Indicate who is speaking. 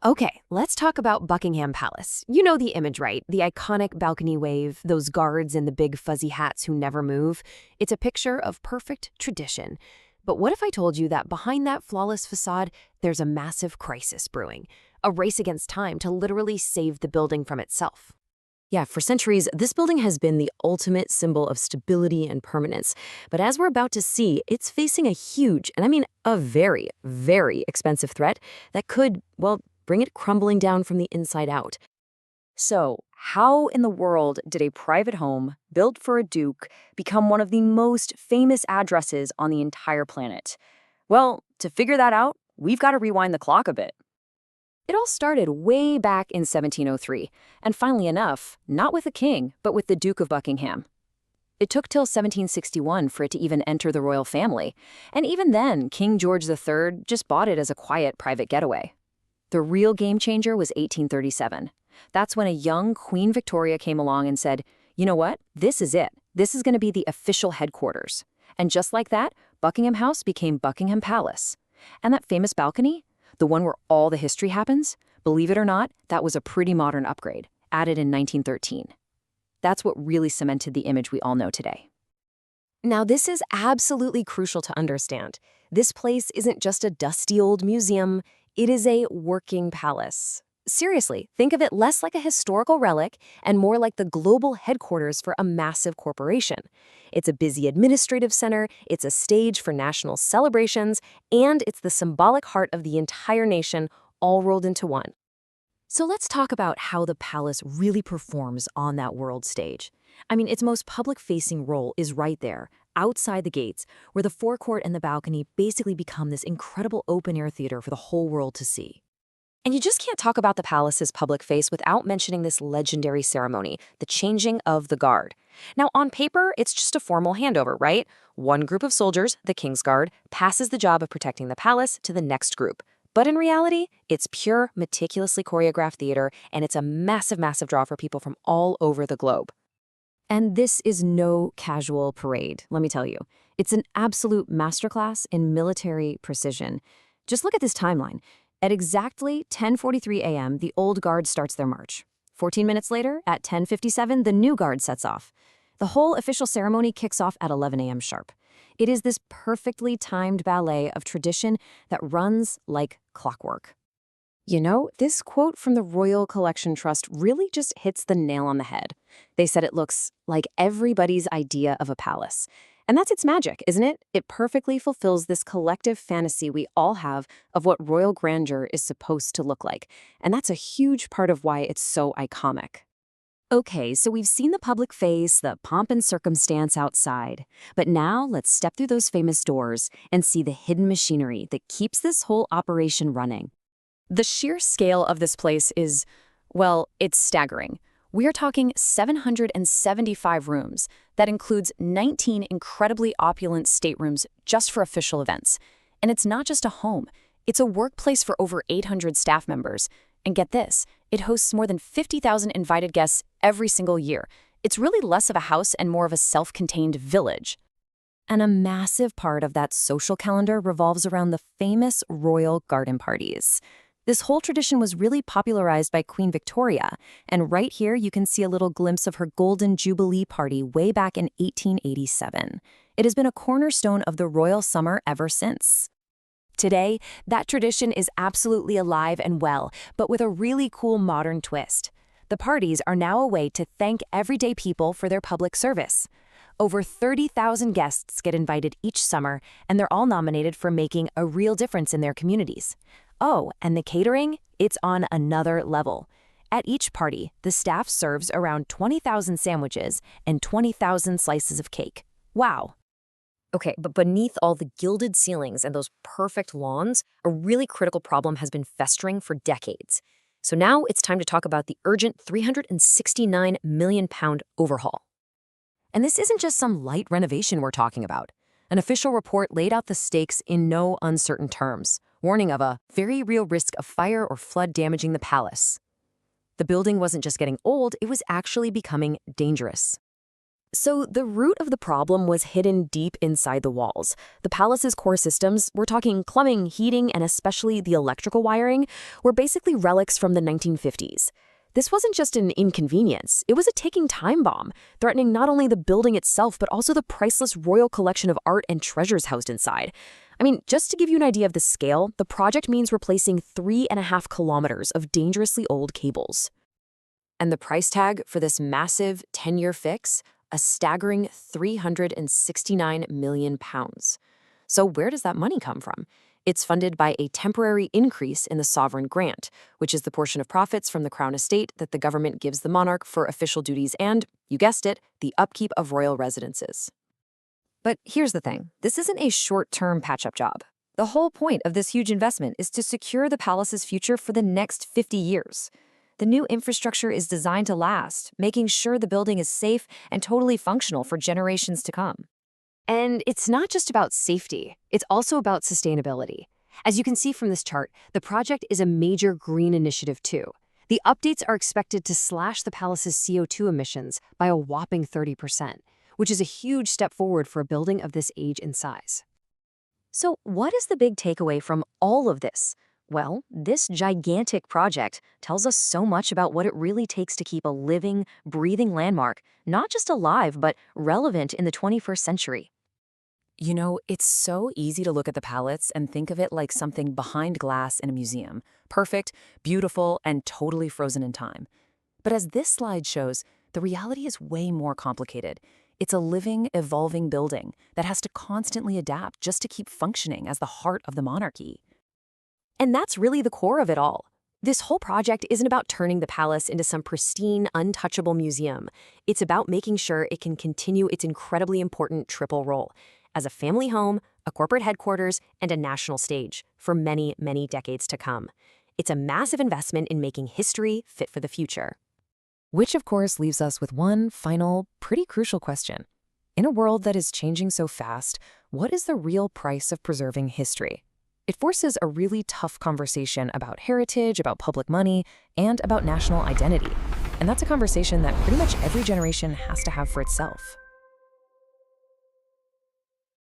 Speaker 1: Okay, let's talk about Buckingham Palace. You know the image, right? The iconic balcony wave, those guards in the big fuzzy hats who never move. It's a picture of perfect tradition. But what if I told you that behind that flawless facade, there's a massive crisis brewing? A race against time to literally save the building from itself.
Speaker 2: Yeah, for centuries, this building has been the ultimate symbol of stability and permanence. But as we're about to see, it's facing a huge, and I mean a very, very expensive threat that could, well, bring it crumbling down from the inside out. So, how in the world did a private home built for a duke become one of the most famous addresses on the entire planet? Well, to figure that out, we've got to rewind the clock a bit. It all started way back in 1703, and funnily enough, not with a king, but with the Duke of Buckingham. It took till 1761 for it to even enter the royal family, and even then, King George III just bought it as a quiet private getaway. The real game changer was 1837. That's when a young Queen Victoria came along and said, you know what, this is it. This is going to be the official headquarters. And just like that, Buckingham House became Buckingham Palace. And that famous balcony? The one where all the history happens, believe it or not, that was a pretty modern upgrade, added in 1913. That's what really cemented the image we all know today.
Speaker 1: Now, this is absolutely crucial to understand. This place isn't just a dusty old museum, it is a working palace. Seriously, think of it less like a historical relic and more like the global headquarters for a massive corporation. It's a busy administrative center, it's a stage for national celebrations, and it's the symbolic heart of the entire nation all rolled into one. So let's talk about how the palace really performs on that world stage. I mean, its most public-facing role is right there, outside the gates, where the forecourt and the balcony basically become this incredible open-air theater for the whole world to see. And you just can't talk about the palace's public face without mentioning this legendary ceremony, the changing of the guard. Now, on paper, it's just a formal handover, right? One group of soldiers, the King's Guard, passes the job of protecting the palace to the next group. But in reality, it's pure, meticulously choreographed theater, and it's a massive, massive draw for people from all over the globe. And this is no casual parade, let me tell you. It's an absolute masterclass in military precision. Just look at this timeline. At exactly 10:43 a.m., the old guard starts their march. 14 minutes later, at 10:57, the new guard sets off. The whole official ceremony kicks off at 11 a.m. sharp. It is this perfectly timed ballet of tradition that runs like clockwork. You know, this quote from the Royal Collection Trust really just hits the nail on the head. They said it looks like everybody's idea of a palace. And that's its magic, isn't it? It perfectly fulfills this collective fantasy we all have of what royal grandeur is supposed to look like. And that's a huge part of why it's so iconic. Okay, so we've seen the public face, the pomp and circumstance outside. But now let's step through those famous doors and see the hidden machinery that keeps this whole operation running. The sheer scale of this place is, well, it's staggering. We are talking 775 rooms. That includes 19 incredibly opulent staterooms just for official events. And it's not just a home. It's a workplace for over 800 staff members. And get this, it hosts more than 50,000 invited guests every single year. It's really less of a house and more of a self-contained village. And a massive part of that social calendar revolves around the famous royal garden parties. This whole tradition was really popularized by Queen Victoria, and right here you can see a little glimpse of her Golden Jubilee party way back in 1887. It has been a cornerstone of the royal summer ever since. Today, that tradition is absolutely alive and well, but with a really cool modern twist. The parties are now a way to thank everyday people for their public service. Over 30,000 guests get invited each summer, and they're all nominated for making a real difference in their communities. Oh, and the catering? It's on another level. At each party, the staff serves around 20,000 sandwiches and 20,000 slices of cake. Wow. Okay, but beneath all the gilded ceilings and those perfect lawns, a really critical problem has been festering for decades. So now it's time to talk about the urgent £369 million overhaul. And this isn't just some light renovation we're talking about. An official report laid out the stakes in no uncertain terms, warning of a very real risk of fire or flood damaging the palace. The building wasn't just getting old, it was actually becoming dangerous. So the root of the problem was hidden deep inside the walls. The palace's core systems, we're talking plumbing, heating, and especially the electrical wiring, were basically relics from the 1950s. This wasn't just an inconvenience, it was a ticking time bomb, threatening not only the building itself but also the priceless royal collection of art and treasures housed inside. I mean, just to give you an idea of the scale, the project means replacing 3.5 kilometers of dangerously old cables. And the price tag for this massive 10-year fix? A staggering £369 million. So where does that money come from? It's funded by a temporary increase in the sovereign grant, which is the portion of profits from the crown estate that the government gives the monarch for official duties and, you guessed it, the upkeep of royal residences.
Speaker 2: But here's the thing. This isn't a short-term patch-up job. The whole point of this huge investment is to secure the palace's future for the next 50 years. The new infrastructure is designed to last, making sure the building is safe and totally functional for generations to come.
Speaker 1: And it's not just about safety, it's also about sustainability. As you can see from this chart, the project is a major green initiative too. The updates are expected to slash the palace's CO2 emissions by a whopping 30%, which is a huge step forward for a building of this age and size. So what is the big takeaway from all of this? Well, this gigantic project tells us so much about what it really takes to keep a living, breathing landmark, not just alive, but relevant in the 21st century.
Speaker 2: You know, it's so easy to look at the palace and think of it like something behind glass in a museum. Perfect, beautiful, and totally frozen in time. But as this slide shows, the reality is way more complicated. It's a living, evolving building that has to constantly adapt just to keep functioning as the heart of the monarchy.
Speaker 1: And that's really the core of it all. This whole project isn't about turning the palace into some pristine, untouchable museum. It's about making sure it can continue its incredibly important triple role as a family home, a corporate headquarters, and a national stage for many, many decades to come. It's a massive investment in making history fit for the future.
Speaker 2: Which, of course, leaves us with one final, pretty crucial question. In a world that is changing so fast, what is the real price of preserving history? It forces a really tough conversation about heritage, about public money, and about national identity. And that's a conversation that pretty much every generation has to have for itself.